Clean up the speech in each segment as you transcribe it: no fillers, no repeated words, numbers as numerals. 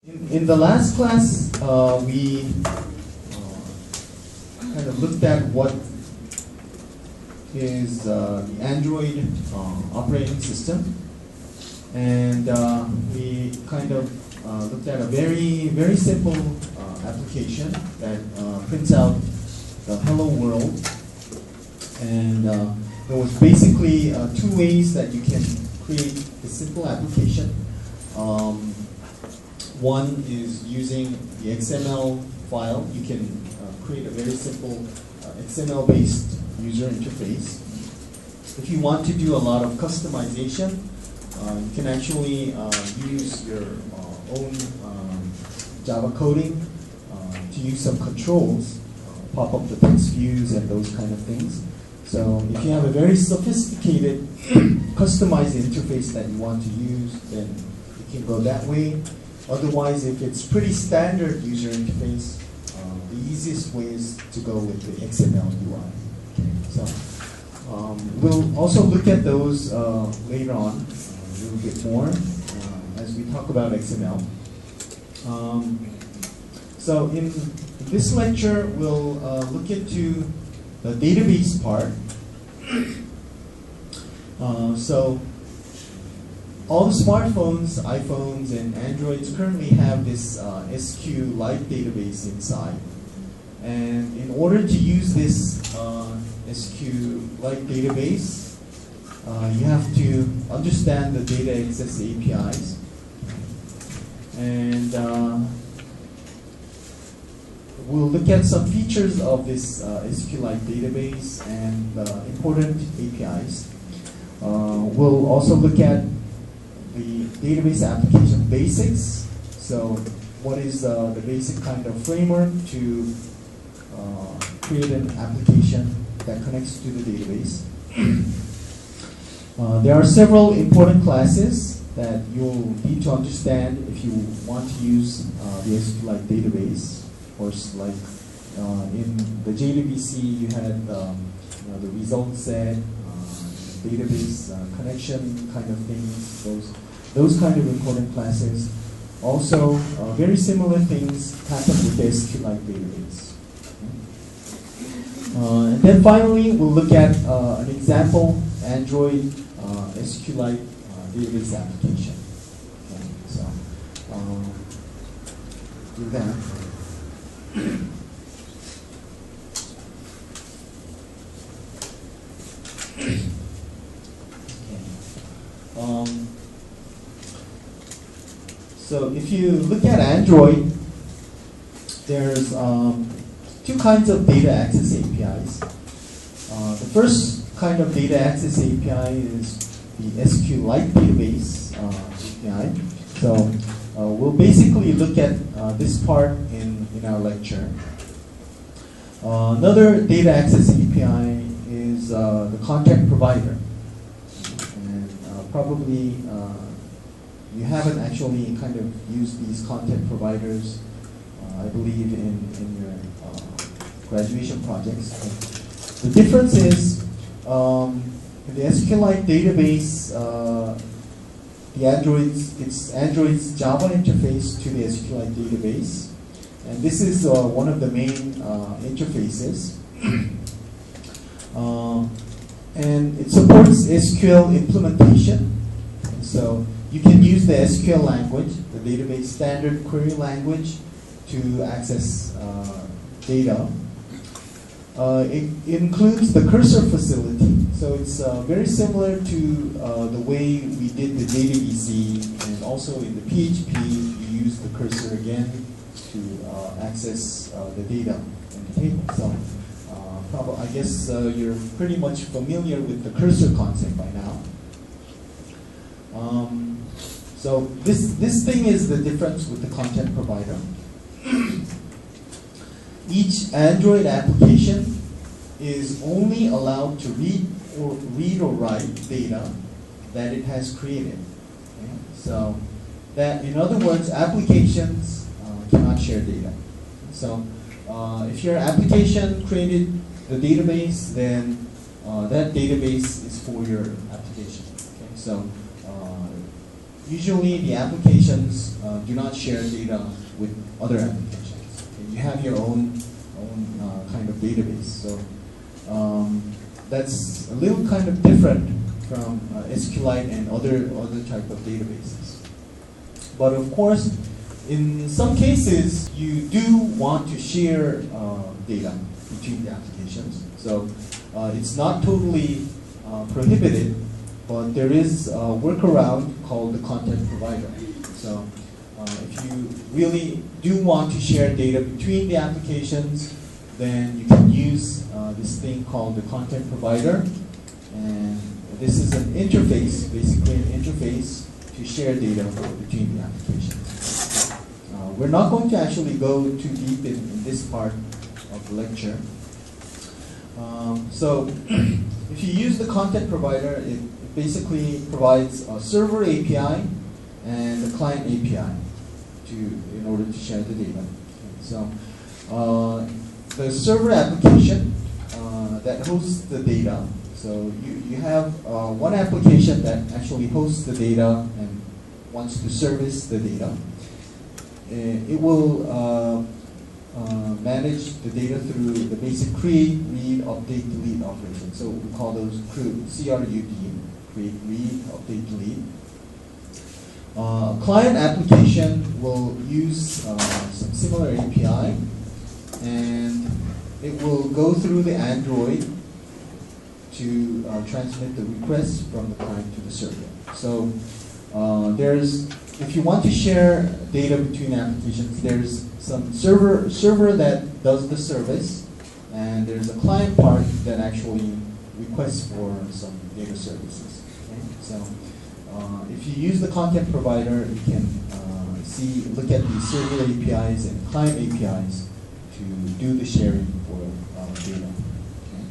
In the last class, we kind of looked at what is the Android operating system, and we kind of looked at a very simple application that prints out the hello world, and there was basically two ways that you can create a simple application. One is using the XML file. You can create a very simple XML-based user interface. If you want to do a lot of customization, you can actually use your own Java coding to use some controls, pop up the text views and those kind of things. So if you have a very sophisticated customized interface that you want to use, then you can go that way. Otherwise, if it's pretty standard user interface, the easiest way is to go with the XML UI. Okay, so we'll also look at those later on a little bit more as we talk about XML. So in this lecture, we'll look into the database part. So all the smartphones, iPhones, and Androids currently have this SQLite database inside. And in order to use this SQLite database, you have to understand the data access APIs. And we'll look at some features of this SQLite database and important APIs. We'll also look at the database application basics. So what is the basic kind of framework to create an application that connects to the database. There are several important classes that you'll need to understand if you want to use the SQLite database. Of course, like in the JDBC, you had the result set, database connection kind of things, those kind of important classes. Also, very similar things happen with the SQLite database. And then finally, we'll look at an example Android SQLite database application. Okay, so, do that. So if you look at Android, there's two kinds of data access APIs. The first kind of data access API is the SQLite database API. So we'll basically look at this part in our lecture. Another data access API is the content provider. And probably you haven't actually kind of used these content providers, I believe, in your graduation projects. The difference is in the SQLite database, it's Android's Java interface to the SQLite database, and this is one of the main interfaces. And it supports SQL implementation. So you can use the SQL language, the database standard query language, to access data. It includes the cursor facility. So it's very similar to the way we did the JDBC, and also in the PHP, you use the cursor again to access the data in the table. So I guess you're pretty much familiar with the cursor concept by now. So this thing is the difference with the content provider. Each Android application is only allowed to read or write data that it has created. Okay? So that, in other words, applications cannot share data. So if your application created the database, then that database is for your application. Okay? So usually the applications do not share data with other applications. Okay, you have your own kind of database. So that's a little kind of different from SQLite and other type of databases. But of course, in some cases, you do want to share data between the applications. So it's not totally prohibited, but there is a workaround called the content provider. So if you really do want to share data between the applications, then you can use this thing called the content provider. And this is an interface, basically an interface to share data between the applications. We're not going to actually go too deep in this part of the lecture. So if you use the content provider, it basically provides a server API and a client API in order to share the data. So the server application that hosts the data. So you have one application that actually hosts the data and wants to service the data. It will manage the data through the basic create, read, update, delete operation. So we call those CRUD, create, read, update, delete. Client application will use some similar API, and it will go through the Android to transmit the request from the client to the server. So if you want to share data between applications, there's some server that does the service, and there's a client part that actually requests for some data services. Okay? So if you use the content provider, you can look at the server APIs and client APIs to do the sharing for data. Okay?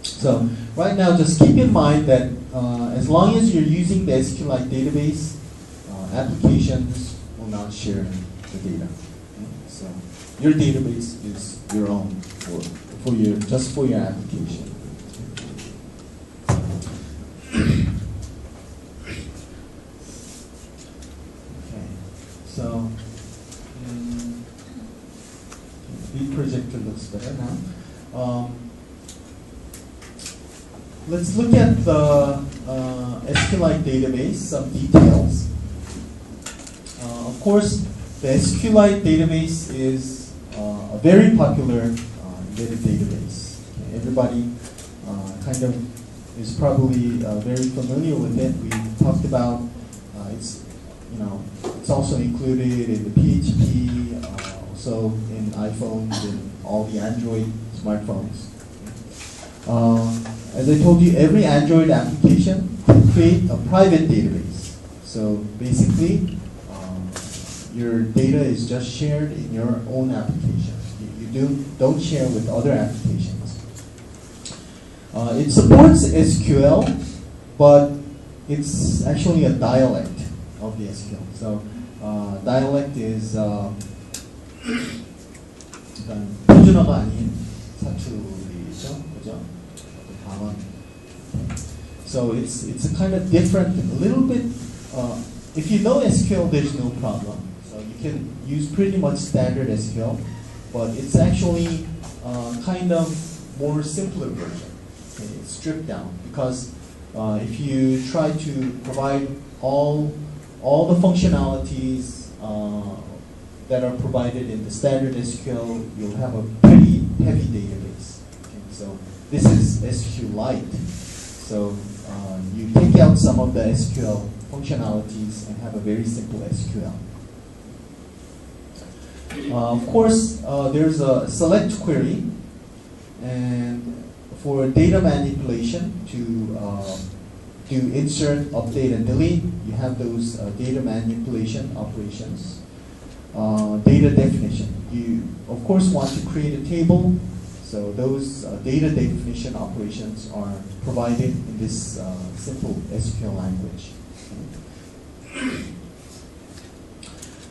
So right now, just keep in mind that as long as you're using the SQLite database, applications will not share the data. Okay? So your database is your own just for your application. Okay. So the projector looks better now. Let's look at the SQLite database, some details. Of course, the SQLite database is a very popular embedded database. Okay, everybody kind of is probably very familiar with it. We talked about it's also included in the PHP, also in iPhones and all the Android smartphones. As I told you, every Android application can create a private database. So basically, your data is just shared in your own application. You don't share with other applications. It supports SQL, but it's actually a dialect of the SQL. So dialect is 표준어가 아닌 사투리죠, 그죠? 단원. So it's a kind of different, a little bit. If you know SQL, there's no problem. So you can use pretty much standard SQL, but it's actually kind of more simpler version. Okay, it's stripped down because if you try to provide all the functionalities that are provided in the standard SQL, you'll have a pretty heavy database. Okay, so this is SQLite. So you take out some of the SQL functionalities and have a very simple SQL. Of course, there's a select query, and for data manipulation to do insert, update, and delete, you have those data manipulation operations. Data definition. You, of course, want to create a table, so those data definition operations are provided in this simple SQL language.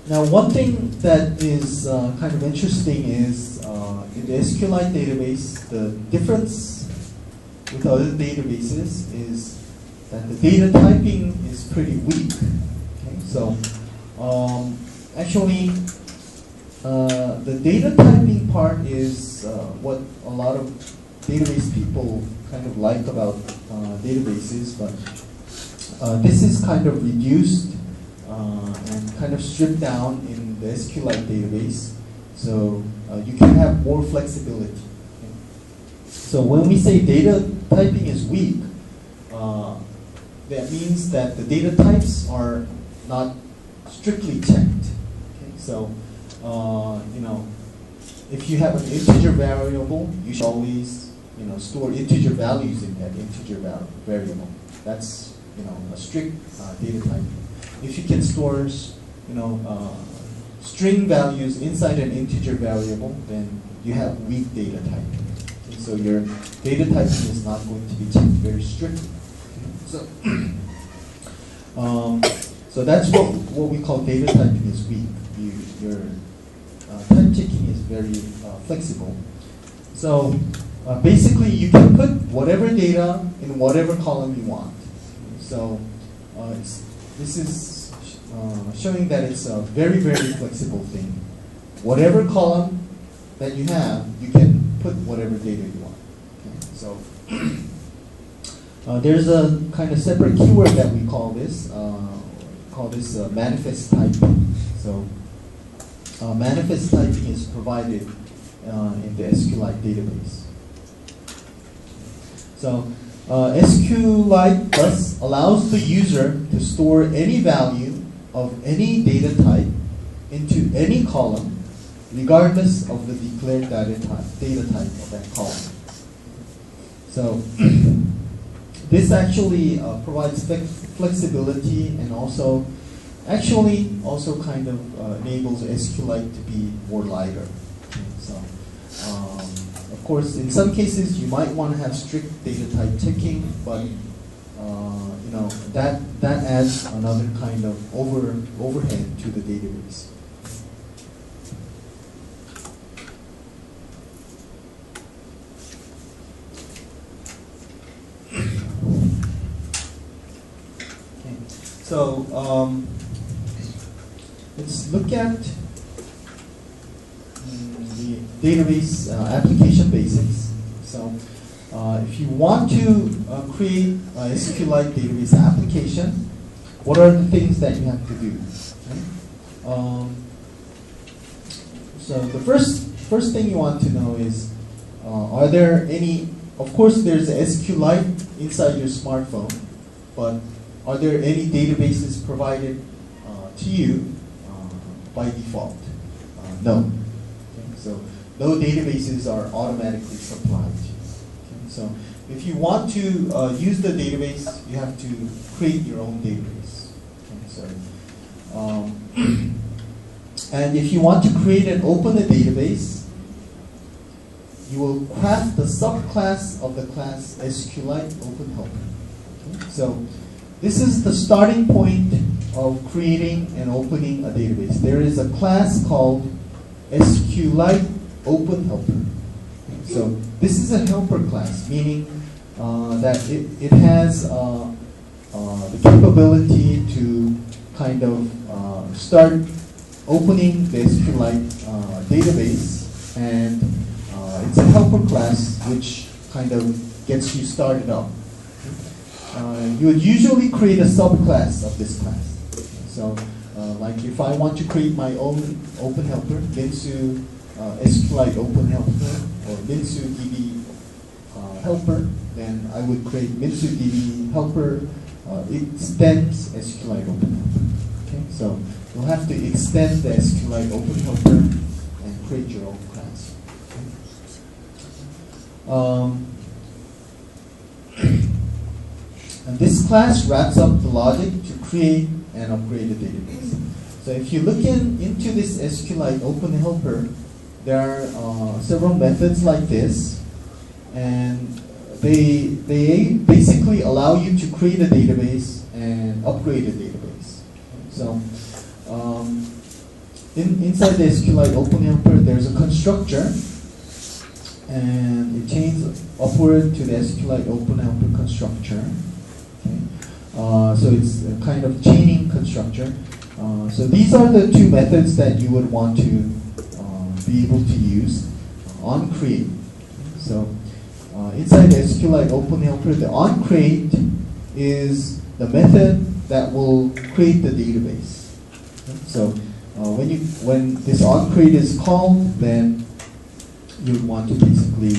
Now, one thing that is kind of interesting is in the SQLite database, the difference with other databases is that the data typing is pretty weak. So actually, the data typing part is what a lot of database people kind of like about databases, but this is kind of reduced and kind of stripped down in the SQLite database, so you can have more flexibility. Okay? So when we say data typing is weak, that means that the data types are not strictly checked. Okay? So if you have an integer variable, you should always store integer values in that integer variable. That's a strict data type. If you can store string values inside an integer variable, then you have weak data typing. Okay, so your data typing is not going to be checked very strictly. Okay, so that's what we call data typing is weak. Your type checking is very flexible. So basically, you can put whatever data in whatever column you want. So this is showing that it's a very, very flexible thing. Whatever column that you have, you can put whatever data you want. Okay? So there's a kind of separate keyword that we call this manifest typing. So manifest typing is provided in the SQLite database. So SQLite thus allows the user to store any value of any data type into any column, regardless of the declared data type of that column. So this actually provides flexibility and also kind of enables SQLite to be more lighter. Okay, so of course, in some cases you might want to have strict data type checking, but that adds another kind of overhead to the database. Okay. So let's look at the database application basics. So if you want to create a SQLite database application, what are the things that you have to do? Okay? So the first thing you want to know is, are there any, of course there's SQLite inside your smartphone, but are there any databases provided to you by default? No. Okay? So no databases are automatically supplied to you. Okay? So if you want to use the database, you have to create your own database. Okay? So, and if you want to create and open a database, you will craft the subclass of the class SQLite OpenHelper. Okay? So this is the starting point of creating and opening a database. There is a class called SQLite OpenHelper. So this is a helper class, meaning that it has the capability to kind of start opening the SQLite database, and it's a helper class which kind of gets you started up. You would usually create a subclass of this class. So like if I want to create my own OpenHelper, Minsu SQLite OpenHelper or Minsu DB helper, then I would create Minsu DB helper extends SQLite OpenHelper. Okay, so you'll have to extend the SQLite OpenHelper and create your own class. Okay. And this class wraps up the logic to create and upgrade a database. So if you look into this SQLite OpenHelper, there are several methods like this, and they basically allow you to create a database and upgrade a database. So inside the SQLite OpenHelper, there's a constructor, and it chains upward to the SQLite OpenHelper constructor. Okay. So it's a kind of chaining constructor. So these are the two methods that you would want to be able to use on create. So inside SQLite OpenHelper, the onCreate is the method that will create the database. So when this onCreate is called, then you would want to basically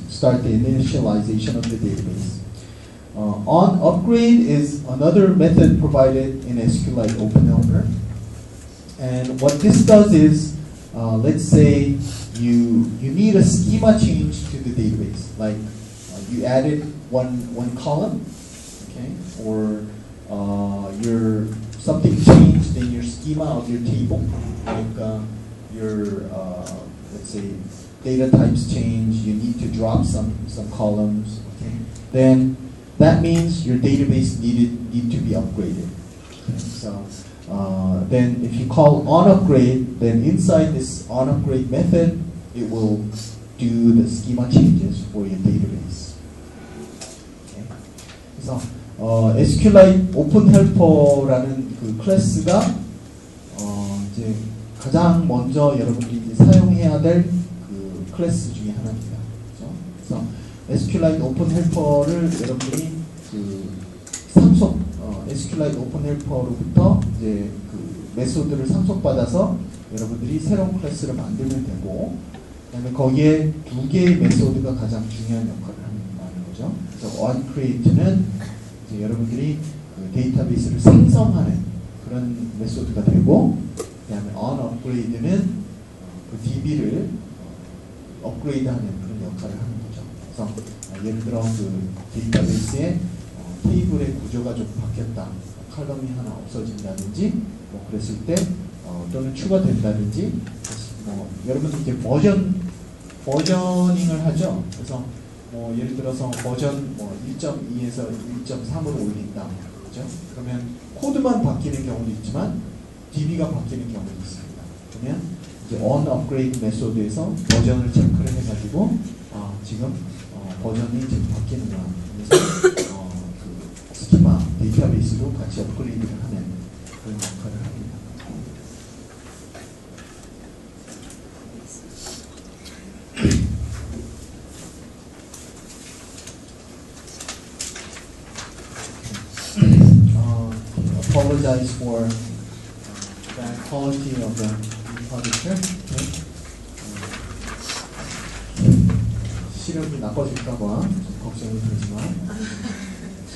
start the initialization of the database. onUpgrade is another method provided in SQLite OpenHelper. And what this does is, let's say you need a schema change to the database. Like you added one column, okay, or something changed in your schema of your table, like your let's say data types change, you need to drop some columns, okay, then that means your database need to be upgraded. Okay? So then if you call onUpgrade, then inside this onUpgrade method, it will do the schema changes for your database. Okay? 그래서 SQLite OpenHelper라는 그 클래스가 이제 가장 먼저 여러분들이 이제 사용해야 될 그 클래스 중에 하나입니다. 그래서 SQLite OpenHelper를 여러분들이 그 상속 SQLite OpenHelper로부터 이제 그 메소드를 상속받아서 여러분들이 새로운 클래스를 만들면 되고, 그다음에 거기에 두 개의 메소드가 가장 중요한 역할을 하는 거죠. 그래서 onCreate는 이제 여러분들이 그 데이터베이스를 생성하는 그런 메소드가 되고, 그다음에 onUpgrade는 그 DB를 업그레이드하는 그런 역할을 하는 거죠. 그래서 예를 들어 그 데이터베이스의 테이블의 구조가 좀 바뀌었다, 칼럼이 하나 없어진다든지, 뭐 그랬을 때 또는 추가된다든지, 뭐 여러분들 이제 버저닝을 하죠. 그래서 뭐 예를 들어서 버전 뭐 1.2에서 1.3으로 올린다, 그죠? 그러면 코드만 바뀌는 경우도 있지만 DB가 바뀌는 경우도 있습니다. 그러면 이제 onUpgrade 메소드에서 버전을 체크를 해가지고 지금 버전이 지금 바뀌는구나. 그래서 그 스키마 데이터베이스로 같이 업그레이드를 하는 그런 역할을 합니다. Apologize for bad quality of the projector. Okay. 시력이 나빠질까봐 걱정이 되지만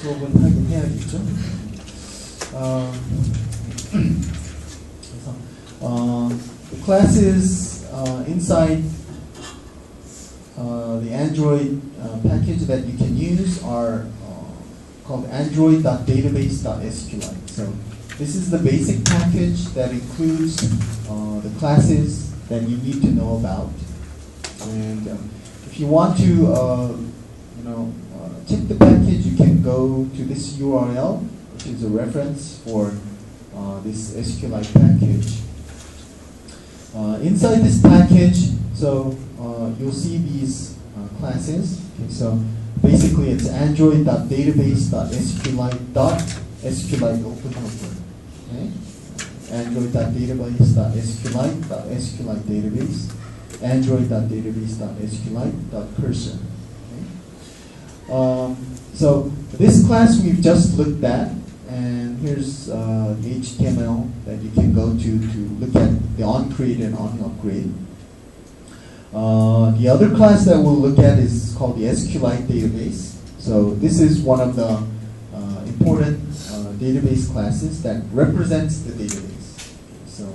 수업은 하긴 해야겠죠. The classes inside the Android package that you can use are called android.database.sqlite. So this is the basic package that includes the classes that you need to know about. And if you want to, check the package, you can go to this URL, which is a reference for this SQLite package. Inside this package, so you'll see these classes. Okay, so basically, it's android.database.sqlite.sqlite OpenHelper. Okay? Android.database.sqlite.sqlite database. Android.database.sqlite.cursor. Okay? So this class we've just looked at, and here's the HTML that you can go to look at the onCreate and onUpgrade. The other class that we'll look at is called the SQLite database. So this is one of the important database classes that represents the database. So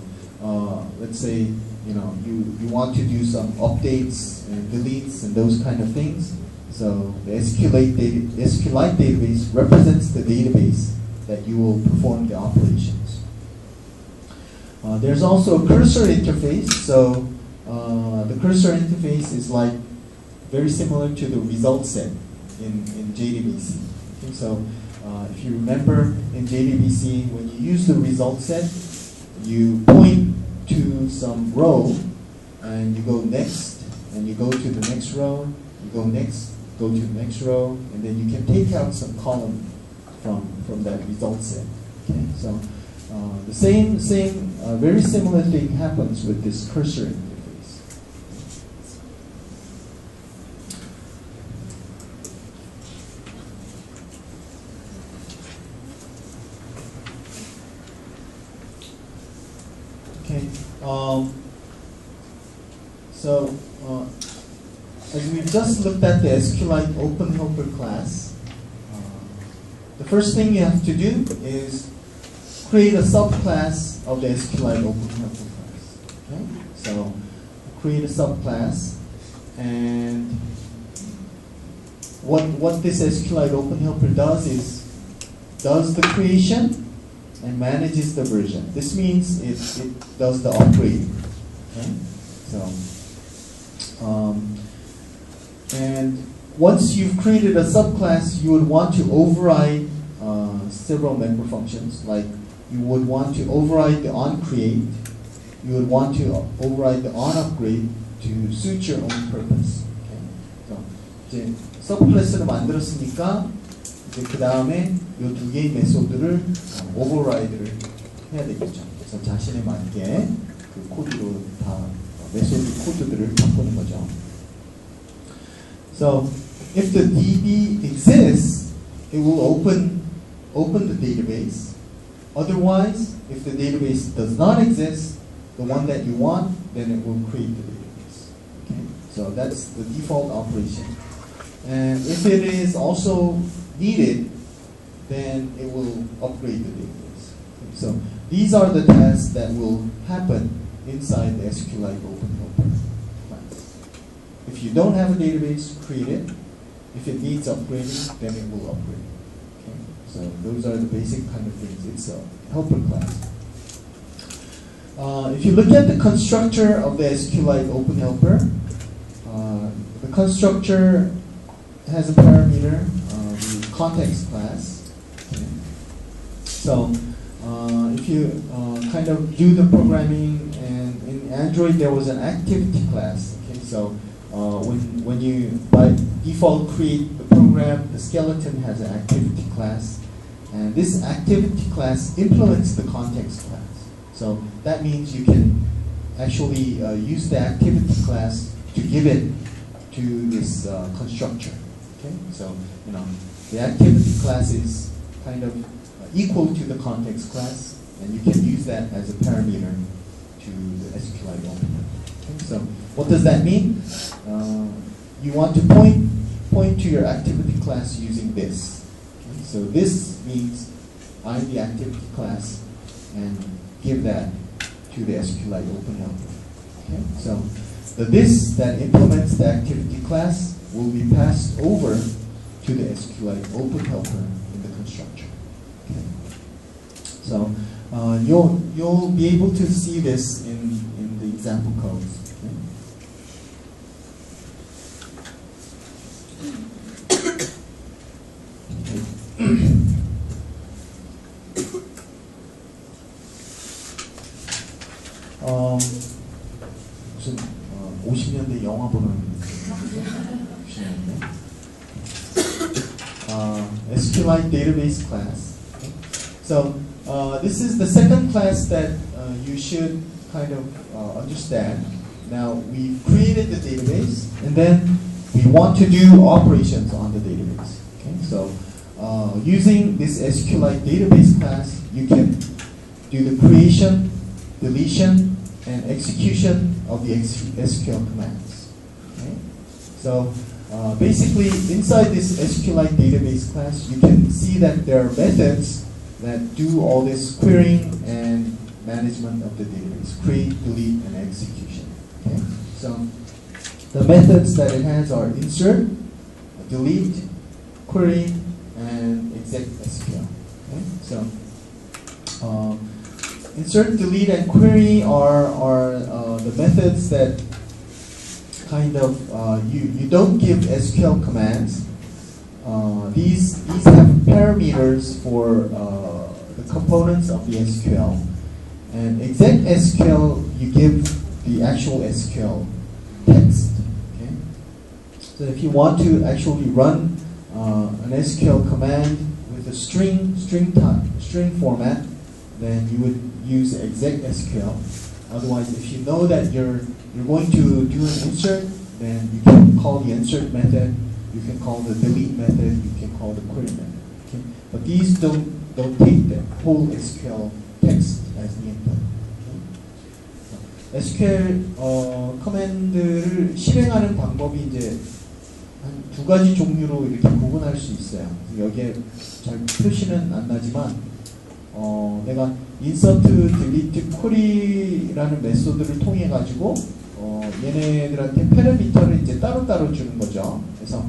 let's say you want to do some updates and deletes and those kind of things. So the SQLite database represents the database that you will perform the operations. There's also a cursor interface. So the cursor interface is like very similar to the result set in JDBC. Okay, so if you remember in JDBC, when you use the result set, you point to some row and you go next, and you go to the next row, you go next, go to the next row, and then you can take out some column from that result set. Okay, so the same, very similar thing happens with this cursor interface. Okay. As we just looked at the SQLite OpenHelper class, the first thing you have to do is create a subclass of the SQLite OpenHelper class. Okay? So create a subclass, and what this SQLite OpenHelper does is does the creation and manages the version. This means it does the upgrade. Okay? So and once you've created a subclass, you would want to override several member functions. Like you would want to override the onCreate, you would want to override the onUpgrade to suit your own purpose. Okay? So 이제 서브클래스를 만들었으니까 이제 그 다음에 이 두 개의 메소드를 오버라이드를 해야 되겠죠. 그래서 자신에 맞게 그 코드로 다 메소드 코드들을 바꾸는 거죠. So if the DB exists, it will open the database. Otherwise, if the database does not exist, the one that you want, then it will create the database. Okay? So that's the default operation. And if it is also needed, then it will upgrade the database. Okay? So these are the tasks that will happen inside the SQLite OpenHelper class. If you don't have a database, create it. If it needs upgrading, then it will upgrade. Okay? So those are the basic kind of things. It's a helper class. If you look at the constructor of the SQLite OpenHelper, the constructor has a parameter, the context class. Okay? So if you kind of do the programming, and in Android there was an activity class. Okay? So when you by default create the program, the skeleton has an activity class, and this activity class implements the context class. So that means you can actually use the activity class to give it to this constructor. Okay, so the activity class is kind of equal to the context class, and you can use that as a parameter to the SQLite OpenHelper. Okay, so what does that mean? You want to point to your activity class using this. Okay, so this means I'm the activity class, and give that to the SQLite OpenHelper. Okay, so the this that implements the activity class will be passed over to the SQLite OpenHelper in the constructor. Okay, so you'll be able to see this in the example codes. 무슨 50년대 영화 보는 SQLite database class. Okay. So this is the second class that you should kind of understand. Now we've created the database, and then we want to do operations on the database. Okay. So using this SQLite database class, you can do the creation, deletion, and execution of the SQL commands. Okay? So basically, inside this SQLite database class, you can see that there are methods that do all this querying and management of the database: create, delete, and execution. Okay? So the methods that it has are insert, delete, query, and exec SQL. Okay? So insert, delete, and query are the methods that kind of you don't give SQL commands. These have parameters for the components of the SQL, and exec SQL you give the actual SQL text. Okay, so if you want to actually run an SQL command with a string format, then you would use exec SQL. Otherwise, if you know that you're going to do an insert, then you can call the insert method, you can call the delete method, you can call the query method. Okay? But these don't take the whole SQL text as the input. SQL 커맨드를 실행하는 방법이 이제 한 두 가지 종류로 이렇게 구분할 수 있어요. 여기에 잘 표시는 안 나지만 내가 insert, delete, query라는 메소드를 통해 가지고 얘네들한테 패러미터를 이제 따로따로 주는 거죠. 그래서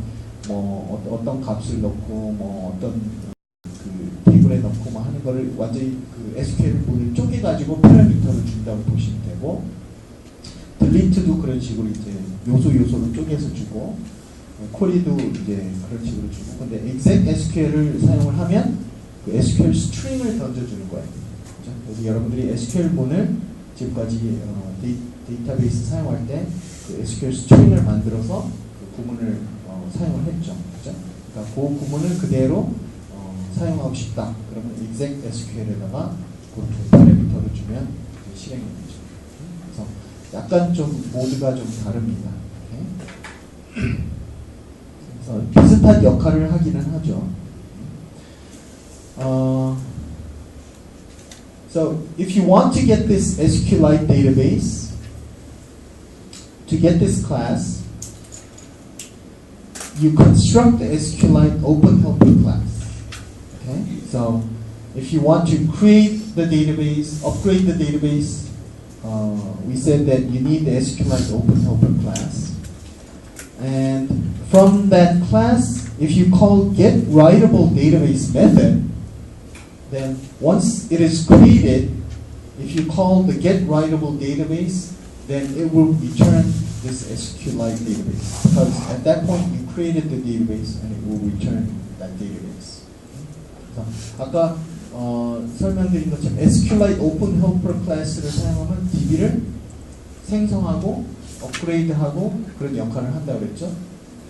뭐 어떤 값을 넣고 뭐 어떤 그 테이블에 넣고 뭐 하는 거를 완전히 그 SQL을 쪼개 가지고 패러미터를 준다고 보시면 되고, delete도 그런 식으로 이제 요소를 쪼개서 주고, query도 이제 그런 식으로 주고. 근데 exec SQL을 사용을 하면 그 SQL 스트링을 던져주는 거예요. 그렇죠? 그래서 여러분들이 SQL문을 지금까지 데이터베이스 사용할 때 그 SQL 스트링을 만들어서 그 구문을 사용을 했죠. 그렇죠? 그러니까 그 구문을 그대로 사용하고 싶다. 그러면 exec SQL에다가 그렇게 패러미터를 주면 실행이 되죠. 그래서 약간 좀 모드가 좀 다릅니다. 그래서 비슷한 역할을 하기는 하죠. So if you want to get this SQLite database, to get this class, you construct the SQLite OpenHelper class. Okay? So if you want to create the database, upgrade the database, we said that you need the SQLite OpenHelper class. And from that class, if you call getWritable_database method, then once it is created, if you call the getWritable_database, then it will return this SQLite database. Because at that point, you created the database and it will return that database. 그래서 아까 설명드린 것처럼 SQLite OpenHelper 클래스를 사용하면 DB를 생성하고 업그레이드하고 그런 역할을 한다고 그랬죠.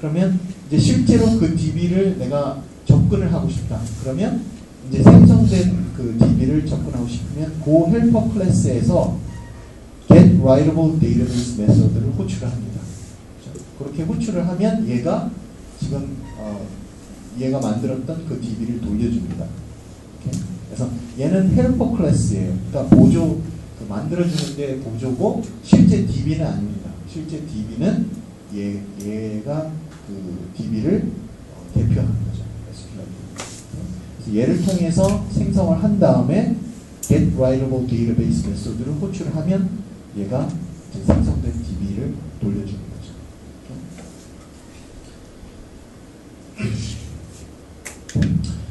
그러면 이제 실제로 그 DB를 내가 접근을 하고 싶다. 그러면 이제 생성된 그 DB를 접근하고 싶으면 그 헬퍼 클래스에서 getWritable_database 메소드를 호출을 합니다. 그렇게 호출을 하면 얘가 지금 얘가 만들었던 그 DB를 돌려줍니다. 오케이? 그래서 얘는 헬퍼 클래스예요. 그러니까 보조 만들어주는데 보조고 실제 DB는 아닙니다. 실제 DB는 얘가 그 DB를 대표하는 거죠. 그래서 얘를 통해서 생성을 한 다음에 getWritable_database 메소드를 호출을 하면 얘가 이제 생성된 DB를 돌려주는 거죠.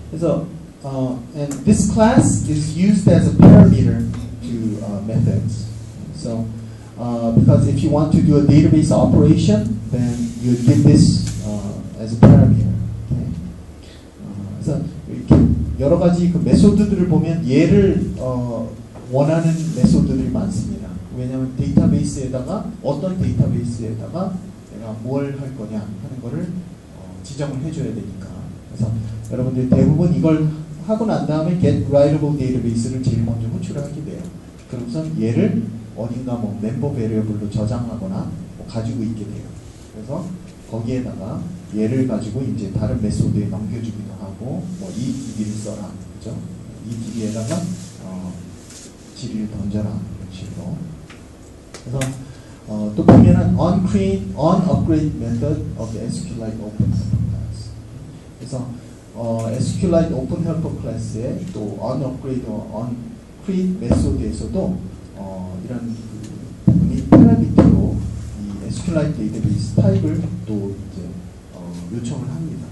그래서 and this class is used as a parameter to methods. So because if you want to do a database operation, then you give this as a parameter. Okay? 그래서 이렇게 여러 가지 그 메소드들을 보면 얘를 원하는 메소드들이 많습니다. 왜냐하면 데이터베이스에다가 어떤 데이터베이스에다가 내가 뭘 할 거냐 하는 거를 지정을 해줘야 되니까. 그래서 여러분들 대부분 이걸 하고 난 다음에 getWritable_database를 제일 먼저 호출을 하게 돼요. 그러면서 얘를 어딘가 뭐 멤버 베리어블로 저장하거나 뭐 가지고 있게 돼요. 그래서 거기에다가 얘를 가지고 이제 다른 메소드에 넘겨주기도 하고 뭐 이 DB를 써라, 그죠? 이 DB에다가 지리를 던져라 이런 식으로. 그래서 또 보면은 onUpgrade method of the SQLite OpenHelper class. 그래서 SQLite OpenHelper class에 또 onUpgrade, onCreate 메소드에서도 이런 그 부분이 패러미터로 이 SQLite 데이터베이스 타입을 또 이제 요청을 합니다.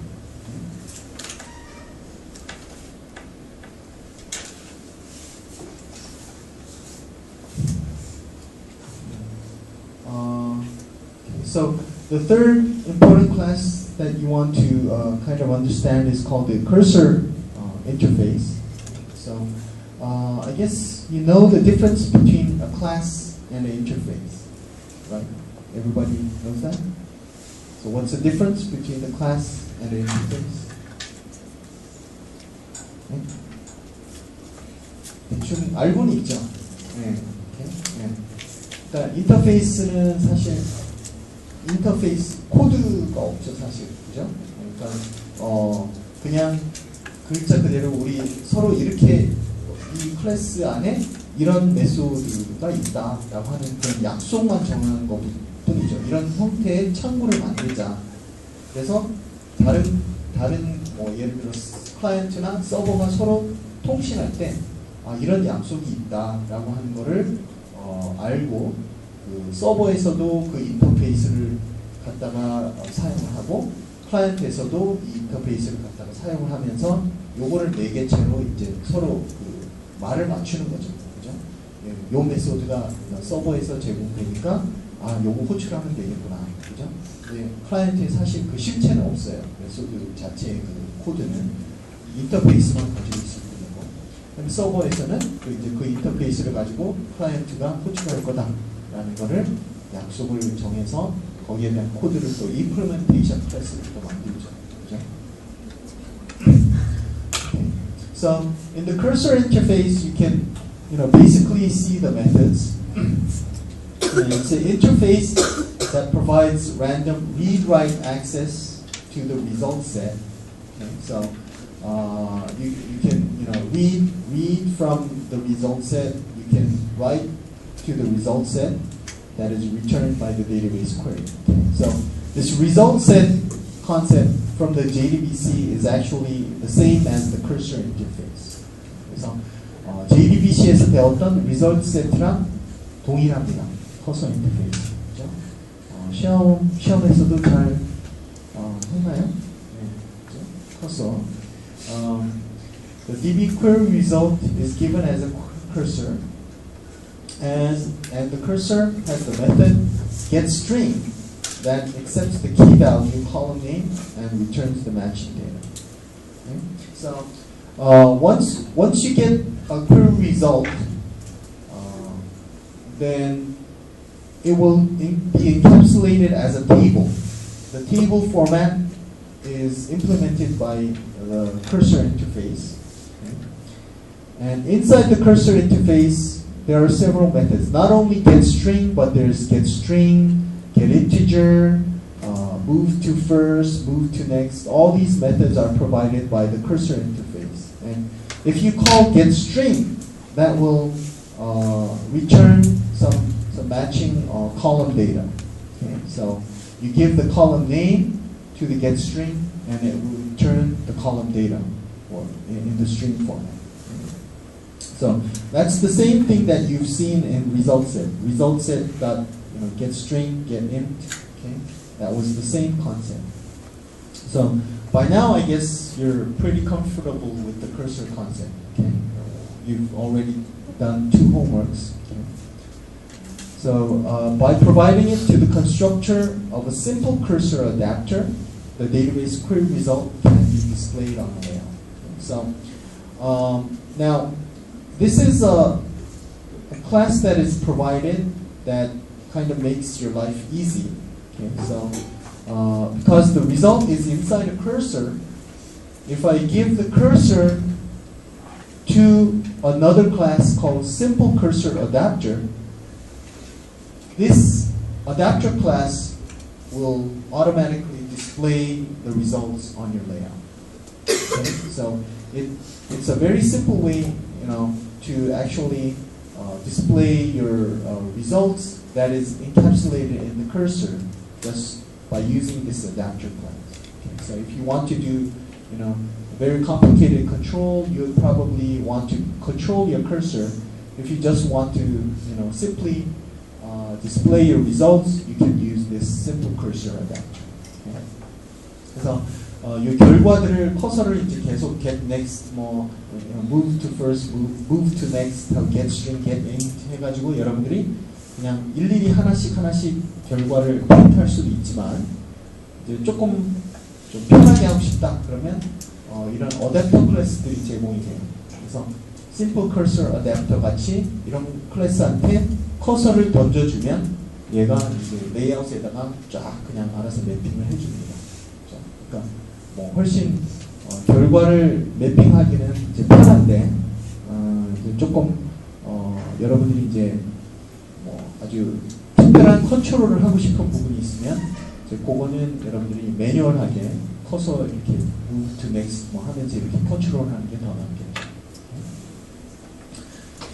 So the third important class that you want to kind of understand is called the cursor interface. So I guess you know the difference between a class and an interface, right? Everybody knows that? So what's the difference between the class and the interface? Okay. 대충 알고는 있죠. 네. 네. 그러니까 인터페이스는 사실 인터페이스 코드가 없죠, 사실. 그죠? 그러니까 그냥 글자 그대로 우리 서로 이렇게 이 클래스 안에 이런 메소드가 있다라고 하는 그런 약속만 정하는 것뿐이죠. 이런 형태의 창구를 만들자. 그래서 다른 뭐 예를 들어 클라이언트나 서버가 서로 통신할 때 이런 약속이 있다라고 하는 거를 알고 그 서버에서도 그 인터페이스를 갖다가 사용을 하고 클라이언트에서도 이 인터페이스를 갖다가 사용을 하면서 요거를 네 개체로 이제 서로 그 말을 맞추는 거죠. 그죠? 요 메소드가 서버에서 제공되니까 요거 호출하면 되겠구나. 그죠? 클라이언트에 사실 그 실체는 없어요. 메소드 자체의 그 코드는 인터페이스만 가지고 있을 뿐이고, 그럼 서버에서는 그 인터페이스를 가지고 클라이언트가 호출할 거다라는 거를 약속을 정해서 거기에 대한 코드를 또 implementation 클래스를 또 만들죠. 그죠? Okay. So in the cursor interface, you can, basically see the methods. It's an interface that provides random read-write access to the result set. Okay, so you can read from the result set. You can write to the result set that is returned by the database query. Okay, so this result set concept from the JDBC is actually the same as the cursor interface. 그래서 JDBC에서 배웠던 result set랑 동일합니다. 커서 인터페이스. 그죠? 시험에서도 잘 했나요? 네, 커서. The DB query result is given as a cursor, and the cursor has the method getString that accepts the key value column name and returns the matching data. Okay? So once you get a query result, then it will be encapsulated as a table. The table format is implemented by the cursor interface. Okay? And inside the cursor interface, there are several methods. Not only getString, but there's getString, getInteger, move to first, move to next. All these methods are provided by the cursor interface. And if you call getString, that will return some matching column data. Okay? So you give the column name to the getString, and it will return the column data in the string format. Okay? So that's the same thing that you've seen in result set. Result set dot getString, getInt. Okay? That was the same concept. So by now, I guess you're pretty comfortable with the cursor concept. Okay? You've already done 2 homeworks. Okay? So by providing it to the constructor of a simple cursor adapter, the database query result can be displayed on the layout. So now this is a class that is provided that kind of makes your life easy. Okay, so because the result is inside a cursor, if I give the cursor to another class called simple cursor adapter, this adapter class will automatically display the results on your layout. Okay? So it's a very simple way, to actually display your results that is encapsulated in the cursor just by using this adapter class. Okay? So if you want to do, a very complicated control, you would probably want to control your cursor. If you just want to, simply display your results, you can use this simple cursor adapter. Okay? 그래서 이 결과들을 커서를 이제 계속 get next, move to first, move to next, get string, get int 해가지고 여러분들이 그냥 일일이 하나씩 결과를 프린트할 수도 있지만 이제 조금 좀 편하게 하고 싶다 그러면 이런 어댑터 클래스들이 제공이 돼요. 그래서 simple cursor adapter 같이 이런 클래스한테 커서를 던져주면 얘가 이제 레이아웃에다가 쫙 그냥 알아서 매핑을 해줍니다. 그러니까 훨씬 결과를 매핑하기는 이제 편한데 조금 여러분들이 이제 뭐 아주 특별한 컨트롤을 하고 싶은 부분이 있으면 이제 그거는 여러분들이 매뉴얼하게 커서 이렇게 move to next 뭐 하면서 이렇게 컨트롤하는 게 더 낫겠죠.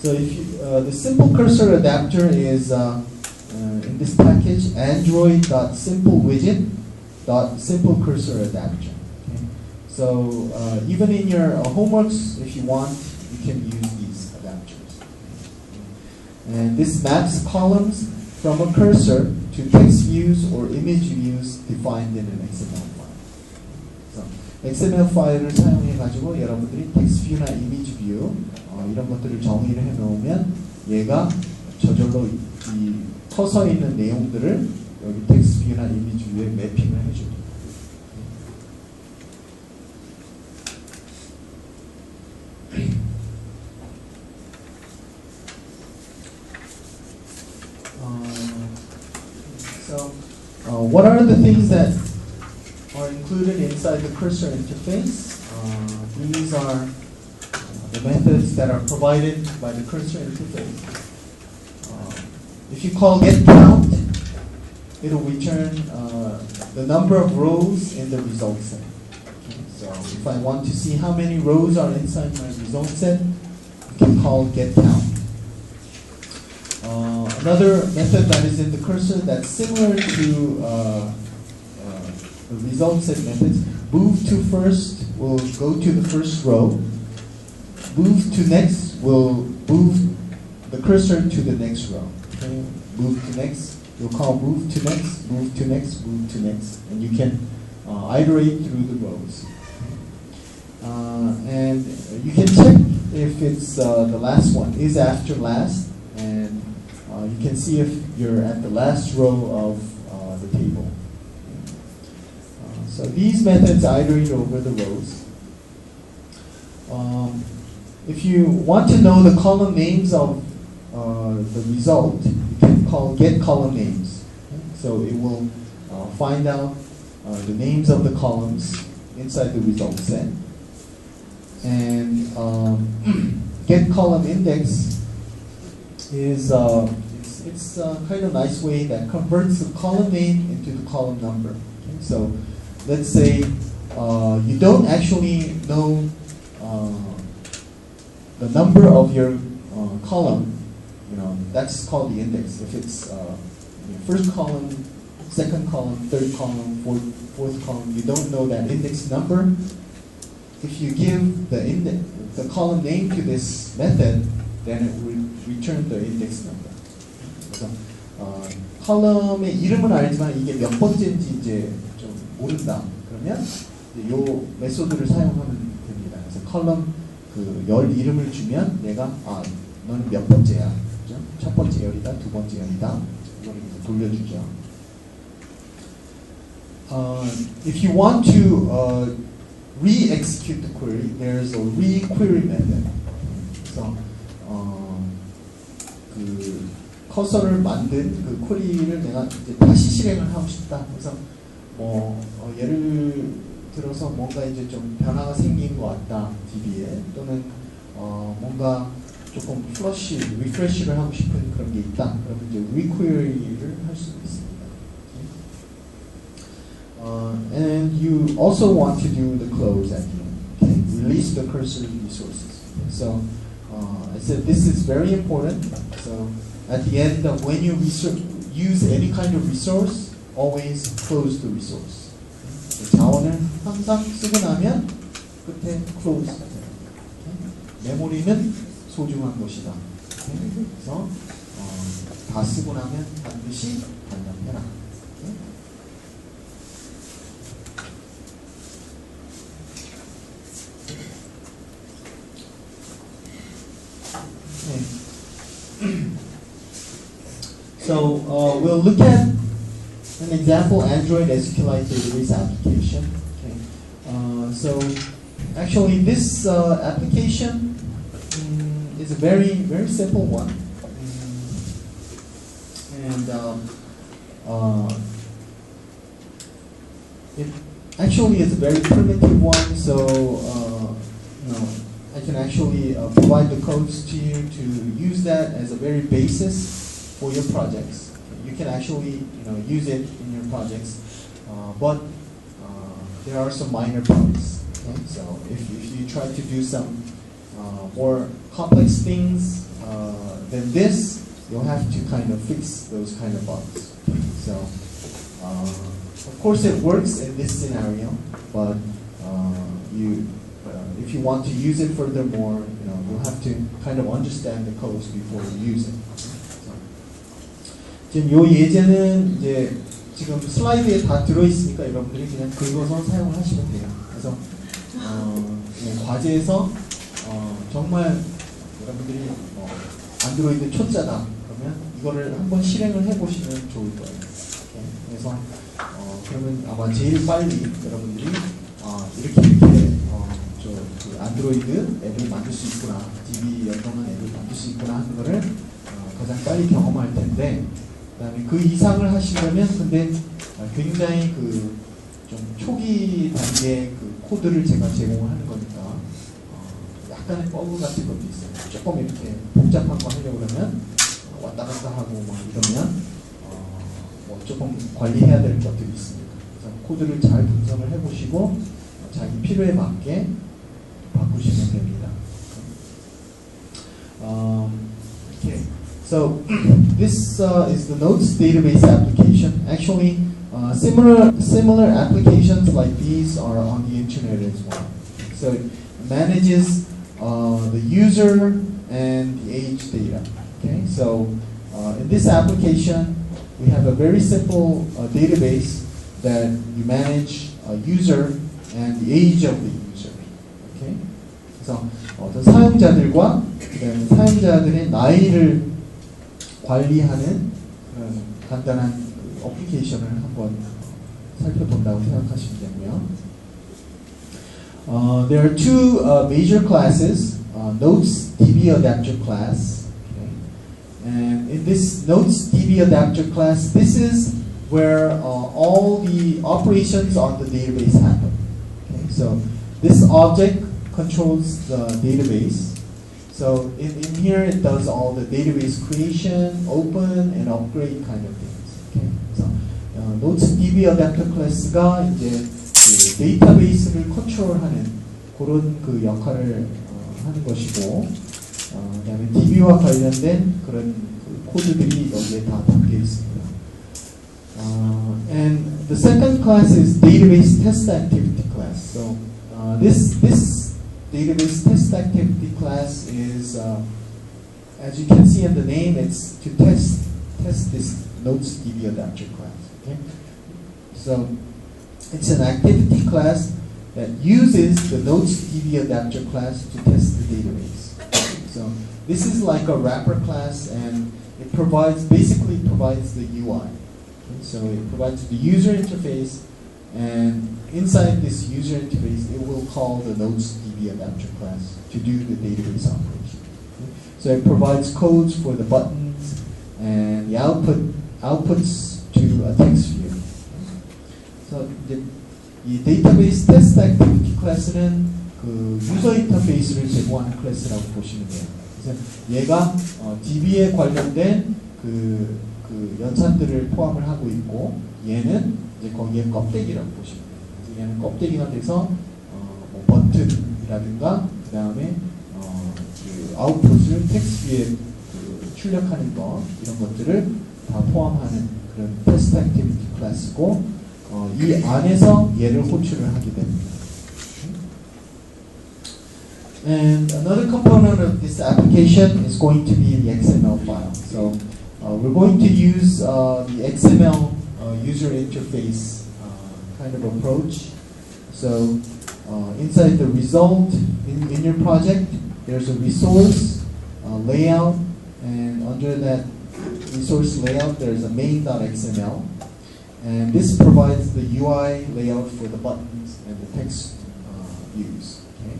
So if you, the simple cursor adapter is in this package android.simplewidget.simpleCursorAdapter. Okay? So even in your homeworks, if you want, you can use these adapters. And this maps columns from a cursor to text views or image views defined in an XML file. So XML 파일을 사용해 가지고 여러분들이 텍스트 뷰나 이미지 뷰 이런 것들을 정의를 해 놓으면 얘가 저절로 이 커서 있는 내용들을 여기 텍스트 뷰나 이미지 뷰에 매핑을 해줍니다. What are the things that are included inside the cursor interface? These are the methods that are provided by the cursor interface. If you call getCount, it will return the number of rows in the result set. Okay, so if I want to see how many rows are inside my result set, you can call getCount. Another method that is in the cursor that's similar to the result set methods, move to first will go to the first row, move to next will move the cursor to the next row. Okay? Move to next, you'll call move to next, move to next, move to next, and you can iterate through the rows. And you can check if it's the last one is after last, and you can see if you're at the last row of the table. So these methods iterate over the rows. If you want to know the column names of the result, you can call getColumnNames. Okay? So it will find out the names of the columns inside the result set. And getColumnIndex is it's kind of nice way that converts the column name into the column number. Okay? So let's say you don't actually know the number of your column. You know, that's called the index. If it's first column, second column, third column, fourth column, you don't know that index number. If you give the column name to this method, then it will return the index number. 그래서 컬럼의 이름은 알지만 이게 몇 번째인지 이제 좀 모른다. 그러면 이 메소드를 사용하면 됩니다. 그래서 컬럼 그 열 이름을 주면 얘가 너는 몇 번째야. 그죠? 첫 번째 열이다, 두 번째 열이다. 이걸 돌려주죠. If you want to re-execute the query, there's a re-query method. 그래서 그 커서를 만든 그 퀘리를 내가 이제 다시 실행을 하고 싶다. 그래서 뭐 예를 들어서 뭔가 이제 좀 변화가 생긴 것 같다 DB에 또는 뭔가 조금 플러시, 리프레시를 하고 싶은 그런 게 있다. 그러면 이제 리퀘리를 할 수도 있습니다. And you also want to do the close at the end. Okay? Release the cursor resources. So I said this is very important. So at the end of when you use any kind of resource, always close the resource. Okay? 자원을 항상 쓰고 나면 끝에 close. Okay? 메모리는 소중한 것이다. Okay? 그래서 다 쓰고 나면 반드시 반납해라. Okay? So we'll look at an example Android SQLite database application. Okay. So actually this application is a very, very simple one. And it actually is a very primitive one. So I can actually provide the codes to you to use that as a very basis for your projects. You can actually use it in your projects, but there are some minor bugs. Okay? So if you try to do some more complex things than this, you'll have to kind of fix those kind of bugs. Okay? So of course it works in this scenario, but if you want to use it furthermore, you'll have to kind of understand the codes before you use it. So, 지금 요 예제는 이제 지금 슬라이드에 다 들어있으니까 여러분들이 그냥 긁어서 사용을 하시면 돼요. 그래서 과제에서 정말 여러분들이 안드로이드 초짜다 그러면 이거를 한번 실행을 해보시면 좋을 거예요. 오케이? 그래서 그러면 아마 제일 빨리 여러분들이 이렇게 그 안드로이드 앱을 만들 수 있구나, DB 연동한 앱을 만들 수 있구나 하는 거를 가장 빨리 경험할 텐데, 그다음에 그 이상을 하시려면 근데 굉장히 그 좀 초기 단계 그 코드를 제가 제공을 하는 거니까 약간의 버그 같은 것도 있어요. 조금 이렇게 복잡한 거 하려고 그러면 왔다 갔다 하고 막 이러면 뭐 조금 관리해야 될 것들이 있습니다. 그래서 코드를 잘 분석을 해보시고 자기 필요에 맞게 바꾸시면 됩니다. Okay, so this is the Notes database application. Actually, similar applications like these are on the internet as well. So it manages the user and the age data. Okay, so in this application, we have a very simple database that you manage a user and the age of the user. Okay, 그래서 어떤 사용자들과 그다음에 사용자들의 나이를 관리하는 그런 간단한 어플리케이션을 한번 살펴본다고 생각하시면 되고요. There are two major classes, Notes DB Adapter class, okay? And in this Notes DB Adapter class, this is where all the operations on the database happen. Okay? So this object controls the database. So in here it does all the database creation, open, and upgrade kind of things. Okay? So Notes DB Adapter class가 이제 그 데이터베이스를 컨트롤하는 그런 그 역할을 하는 것이고, 그다음에 DB와 관련된 그런 그 코드들이 여기에 다 담겨 있습니다. And the second class is database test activity class. So this database test activity class is, as you can see in the name, it's to test this Notes DB Adapter class. Okay, so it's an activity class that uses the Notes DB Adapter class to test the database. So this is like a wrapper class, and it basically provides the UI. Okay? So it provides the user interface, and inside this user interface, it will call the Notes DB Adapter class to do the database operation. Okay? So it provides codes for the buttons and the outputs to a text view. So 이 데이터베이스 테스트 액티비티 클래스는 그 유저 인터페이스를 제공하는 클래스라고 보시면 돼요. 그래서 얘가 DB에 관련된 그 연산들을 포함을 하고 있고, 얘는 이제 거기에 껍데기라고 보시면 돼요. 그래서 얘는 껍데기가 돼서 뭐 버튼이라든가 그 다음에 그 아웃풋을 텍스트 위에 그 출력하는 것, 이런 것들을 다 포함하는 그런 테스트 액티비티 클래스고, 이 안에서 얘를 호출을 하게 됩니다. And another component of this application is going to be the XML file. So we're going to use the XML user interface kind of approach. So inside the result in your project, there's a resource layout, and under that resource layout, there's a main.xml. And this provides the UI layout for the buttons and the text views. Okay?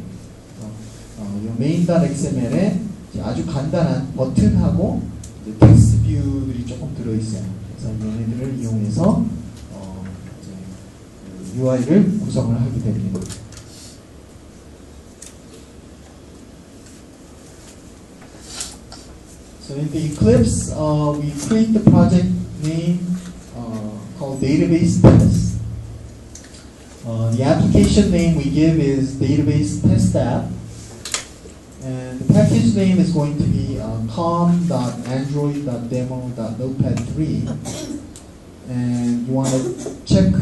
이 main.xml에 아주 간단한 버튼하고 텍스트 뷰들이 조금 들어있어요. 그래서 얘네들을 이용해서 UI를 구성을 하게 됩니다. So in the Eclipse, we create the project name called database test. The application name we give is database test app. And the package name is going to be com.android.demo.notepad3. And you want to check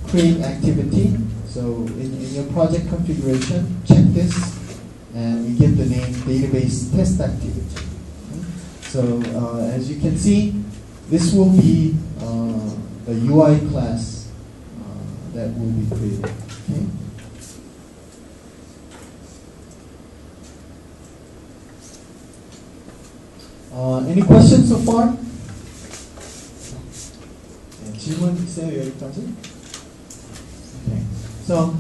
create activity. So in your project configuration, check this, and we give the name database test activity. Okay? So as you can see, this will be the UI class that will be created. Okay? Any questions so far? 질문 있어요 여기까지? Okay. So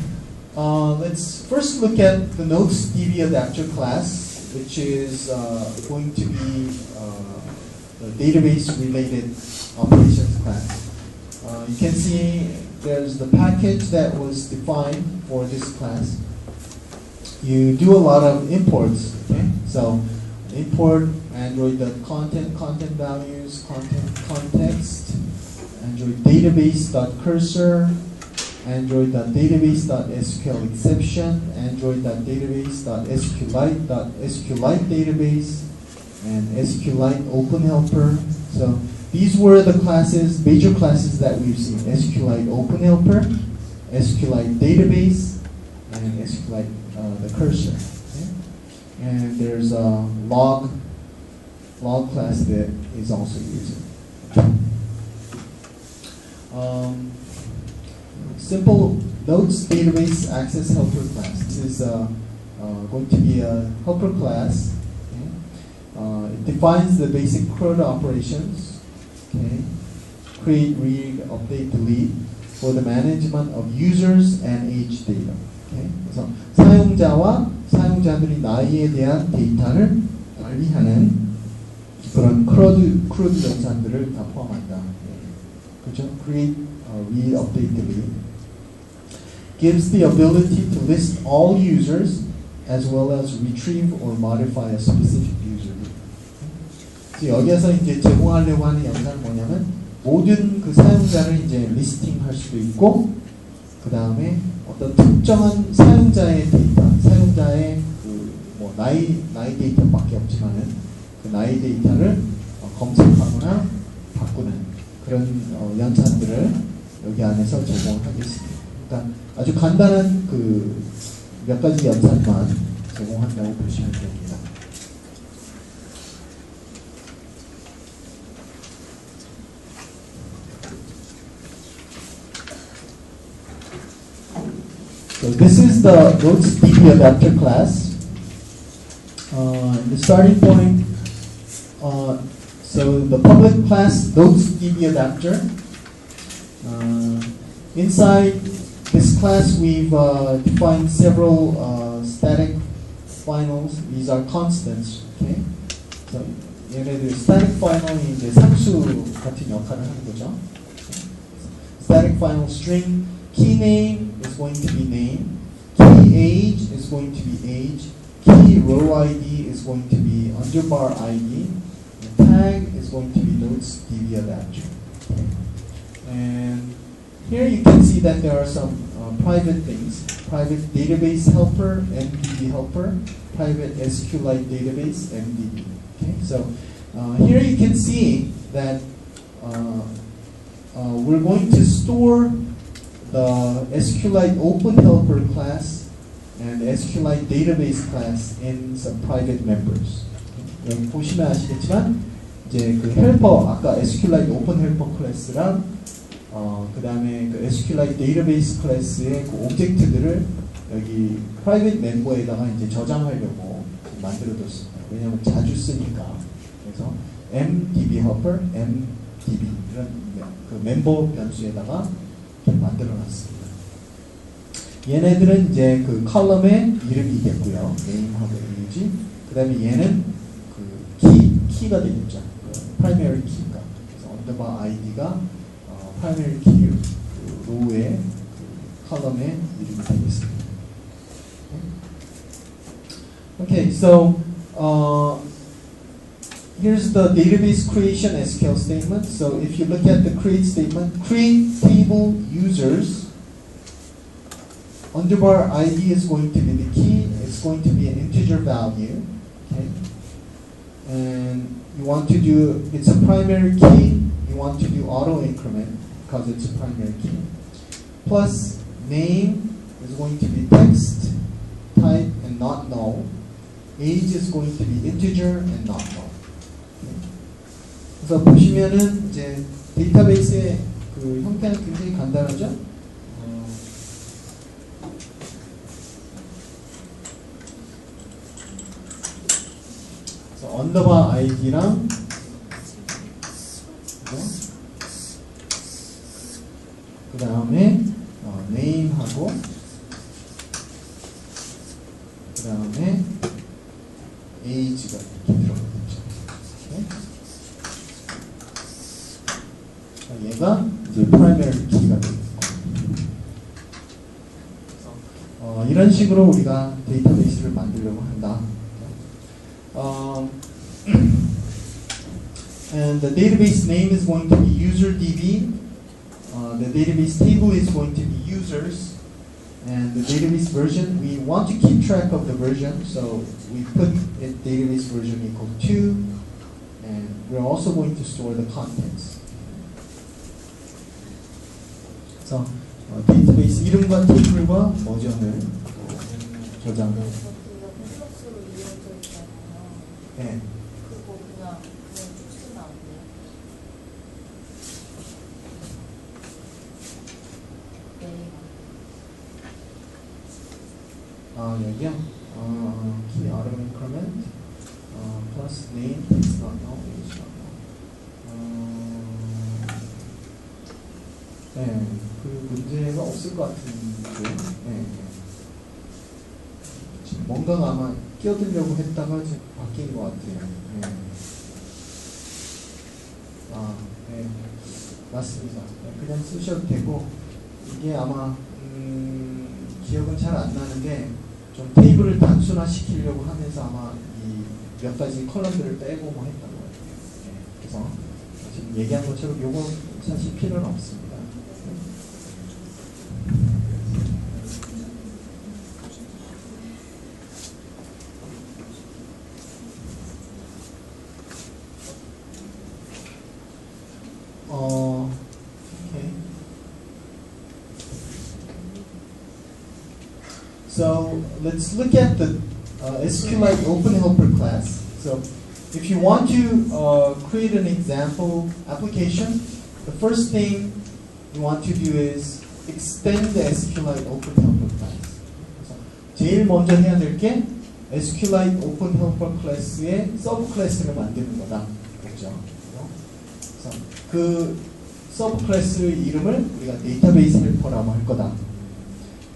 let's first look at the Notes DB adapter class, which is going to be the database-related operations class. You can see there's the package that was defined for this class. You do a lot of imports. Okay? So import Android.content, content values, content context, Android database.cursor, Android.database.SQL exception, Android.database.SQLite database, and SQLite open helper. So these were the classes, major classes that we've seen: SQLite open helper, SQLite database, and SQLite the cursor. Okay? And there's a log class that is also used. Simple Notes database access helper class. This is going to be a helper class. Okay? It defines the basic CRUD operations. Okay? Create, read, update, delete for the management of users and age data. Okay? 그래서 사용자들이 나이에 대한 데이터를 관리하는 그런 CRUD 연산들을 다 포함한다. 그렇죠? Create, read, update, delete. Gives the ability to list all users as well as retrieve or modify a specific user. 여기에서 이제 제공하려고 하는 영상은 뭐냐면 모든 그 사용자를 이제 리스팅할 수도 있고, 그 다음에 어떤 특정한 사용자의 데이터, 사용자의 그 뭐 나이 데이터밖에 없지만은 그 나이 데이터를 검색하거나 바꾸는 그런 연산들을 여기 안에서 제공하겠습니다. 그러니까 아주 간단한 그 몇 가지 연산만 제공한다고 보시면 됩니다. So this is the Notes DB adapter class. The starting point. So the public class Notes DB adapter. Inside this class, we've defined several static finals. These are constants. Okay. So 얘네들 static final이 이제 상수 같은 역할을 하는 거죠. Static final string. Key name is going to be name. Key age is going to be age. Key row ID is going to be underbar ID. And tag is going to be Notes DB adapter. Okay. And here you can see that there are some private things. Private database helper, MDB helper. Private SQLite database, MDB. Okay. So here you can see that we're going to store the SQLite open helper class and SQLite database class in some private members. 여기 보시면 아시겠지만 이제 그 헬퍼 아까 SQLite 오픈 헬퍼 클래스랑 그 다음에 그 SQLite database 클래스의 그 오브젝트들을 여기 private 멤버에다가 이제 저장하려고 만들어뒀습니다. 왜냐하면 자주 쓰니까. 그래서 MDB helper, MDB 이런 그 멤버 변수에다가 만들어놨습니다. 얘네들은 이제 그 컬럼의 이름이겠고요. 네임하고 이미지. 그 다음에 얘는 그 키가 되겠죠. 그 primary 키가. 그래서 underbar id가 primary key 그 로우의 그 컬럼의 이름이 되겠습니다. Okay, so here's the database creation SQL statement. So if you look at the create statement, create table users, underbar ID is going to be the key. It's going to be an integer value. Okay? And you want to do, it's a primary key. You want to do auto increment because it's a primary key. Plus name is going to be text, type, and not null. Age is going to be integer and not null. 그래서 보시면은 이제 데이터베이스의 그 형태는 굉장히 간단하죠. 그래서 언더바 아이디랑 그 다음에 네임하고 그 다음에 age가 이렇게 들어가겠죠. 얘가 이제 primary key가 되겠고, 이런 식으로 우리가 데이터베이스를 만들려고 한다. And the database name is going to be userdb. The database table is going to be users. And the database version, we want to keep track of the version, so we put it database version equal to, and we're also going to store the contents. 그래서 데이터베이스 이름과 테이블과 버전을 저장. 네. 그거 그냥 쭉 쓰면 안 돼요? 여기요? key auto increment plus name text not null, age not null. 네, 그 문제가 없을 것 같은데, 네. 지금 뭔가가 아마 끼어들려고 했다가 지금 바뀐 것 같아요. 네. 네, 맞습니다. 네, 그냥 쓰셔도 되고, 이게 아마 기억은 잘 안 나는데 좀 테이블을 단순화시키려고 하면서 아마 이 몇 가지 컬럼들을 빼고 뭐 했던 것 같아요. 네, 그래서 지금 얘기한 것처럼 요거 사실 필요는 없습니다. Okay. So let's look at the SQLite Open Helper class. So if you want to create an example application, the first thing you want to do is extend the SQLite Open Helper class. 그래서 제일 먼저 해야 될 게 SQLite Open Helper class의 서브 클래스를 만드는 거다. 그렇죠? 그래서 그 서브 클래스의 이름을 우리가 데이터베이스 헬퍼라고 할 거다.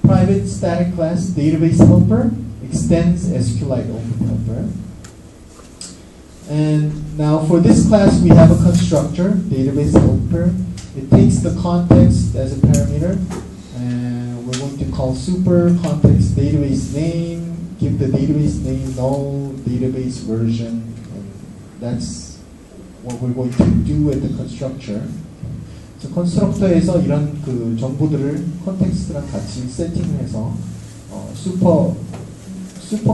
Private static class database helper extends SQLite Open Helper. And now for this class we have a constructor, database helper. It takes the context as a parameter, and we're going to call super context database name, give the database name null database version, and that's what we're going to do with the constructor. So constructor에서 이런 그 정보들을 컨텍스트랑 같이 세팅해서 슈퍼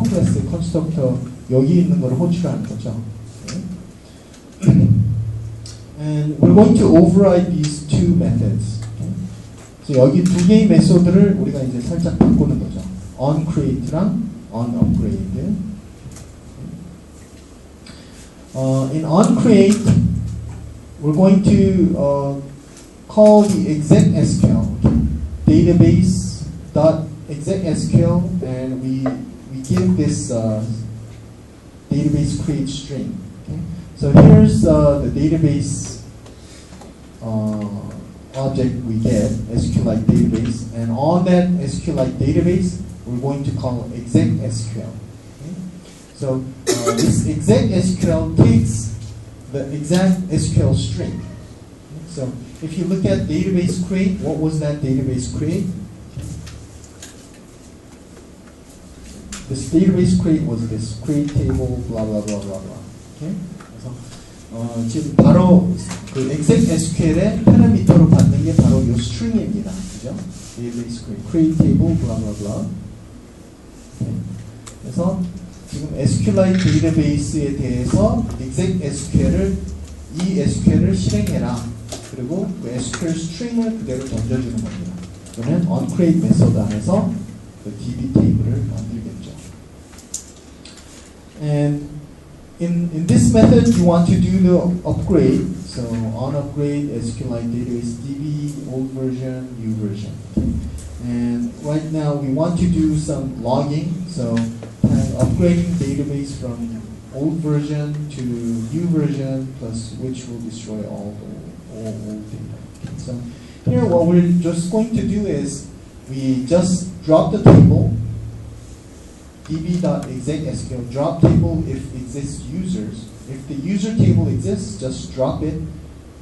클래스 constructor 여기 있는 거를 호출하는 거죠. Okay. And we're going to override these two methods. Okay. So 여기 두 개의 메소드를 우리가 이제 살짝 바꾸는 거죠. onCreate랑 onUpgrade. In onCreate, we're going to call the execSQL, database.execSQL, and we give this database create string. Okay? So here's the database object we get, SQLite database, and on that SQLite database, we're going to call execSQL. Okay? So this execSQL takes the exact SQL string. Okay? So if you look at database create, what was that database create? This database create was this create table, blah, blah, blah, blah, blah. Okay? 그래서 지금 바로 그 exec SQL의 파라미터로 받는 게 바로 이 string입니다. 그죠? database create table blah blah blah. 그래서 지금 SQLite 데이터베이스에 대해서 exec SQL을 이 SQL을 실행해라. 그리고 그 SQL 스트링을 그대로 던져주는 겁니다. 그러면 onCreate 메소드 안에서 그 DB 테이블을 만들겠죠. And in this method, you want to do the upgrade. So on upgrade SQLite database DB old version, new version. And right now we want to do some logging. So upgrading database from old version to new version, plus which will destroy all old data. Okay, so here what we're just going to do is we just drop the table db.exec_sql drop table if exists users. If the user table exists, just drop it,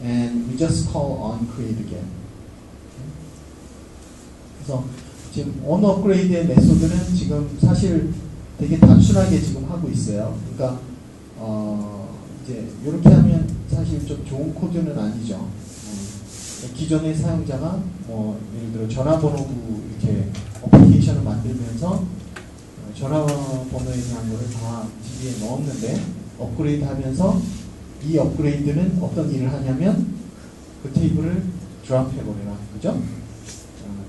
and we just call onCreate again. Okay. 그래서 지금 onUpgrade의 메소드는 지금 사실 되게 단순하게 지금 하고 있어요. 그러니까 이제 이렇게 하면 사실 좀 좋은 코드는 아니죠. 기존의 사용자가 뭐 예를 들어 전화번호부 이렇게 어플리케이션을 만들면서 전화번호에 대한 거를 다 DB에 넣었는데 업그레이드 하면서 이 업그레이드는 어떤 일을 하냐면 그 테이블을 드랍 해버려라. 그죠?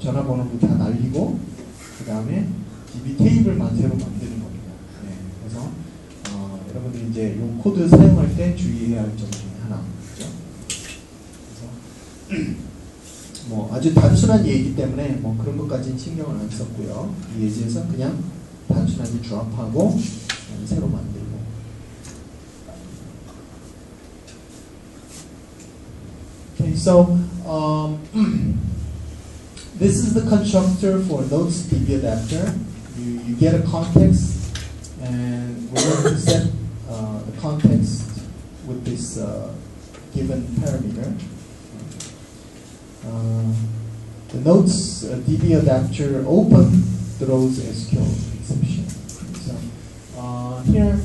전화번호부 다 날리고 그 다음에 DB 테이블만 새로 만드는 겁니다. 네, 그래서 여러분들이 이제 이 코드 사용할 때 주의해야 할 점 중에 하나. 그죠? 그래서 뭐 아주 단순한 예이기 때문에 뭐 그런 것까지는 신경을 안 썼고요. 이 예제에서 그냥 단순하게 드랍하고 새로 만들고. Okay, so this is the constructor for Notes DB adapter. You get a context, and we're going to set the context with this given parameter. The Notes DB adapter open throws SQL exception. So here,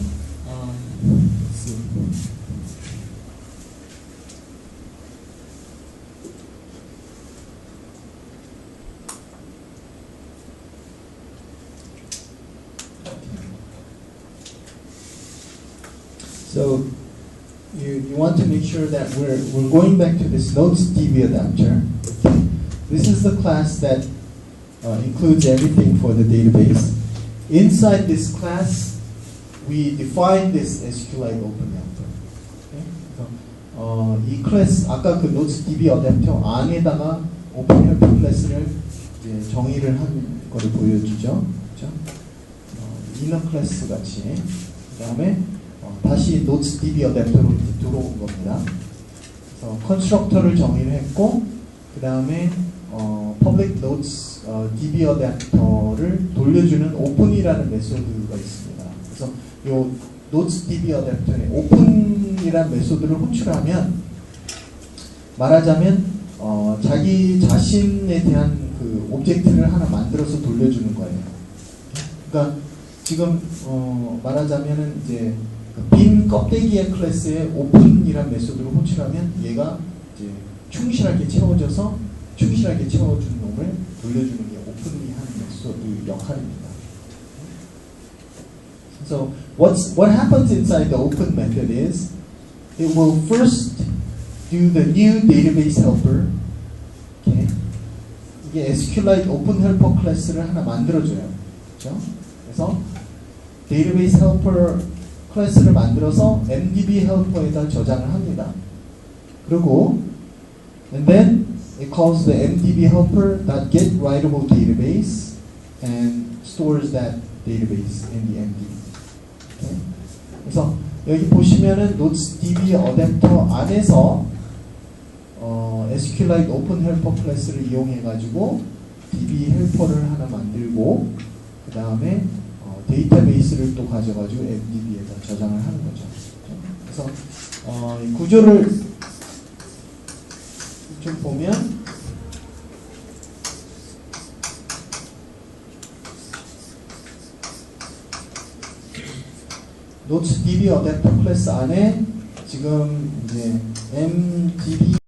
let's see. So you want to make sure that we're going back to this Notes DB adapter. Okay. This is the class that includes everything for the database. Inside this class, we define this SQLite open adapter. Okay. So, 이 클래스 아까 그 Notes DB adapter 안에다가 open helper 클래스를 이제 정의를 한 거를 보여주죠. 그렇죠? inner 클래스 같이. 그다음에 다시 Notes DB adapter로 들어온 겁니다. 그래서 컨스트럭터를 정의를 했고, 그 다음에 public notes DB adapter를 돌려주는 open이라는 메소드가 있습니다. 그래서 이 notes DB adapter에 open이라는 메소드를 호출하면 말하자면 자기 자신에 대한 그 오브젝트를 하나 만들어서 돌려주는 거예요. 그러니까 지금 말하자면은 이제 빈 껍데기의 클래스에 open이란 메소드를 호출하면 얘가 이제 충실하게 채워져서 충실하게 채워준 놈을 돌려주는 게 open이 하는 메소드 역할입니다. So what happens inside the open method is it will first do the new database helper. Okay. 이게 SQLite open helper 클래스를 하나 만들어줘요. 그렇죠? 그래서 database helper 클래스를 만들어서 MDB helper에다 저장을 합니다. 그리고 and then it calls the MDB helper.get writable database and stores that database in the MDB. Okay? 그래서 여기 보시면은 Notes DB adapter 안에서 SQLite open helper 클래스를 이용해 가지고 DB 헬퍼를 하나 만들고 그 다음에 데이터베이스를 또 가져가지고 MDB에다 저장을 하는 거죠. 그래서 이 구조를 좀 보면 Notes DB adapter 클래스 안에 지금 이제 MDB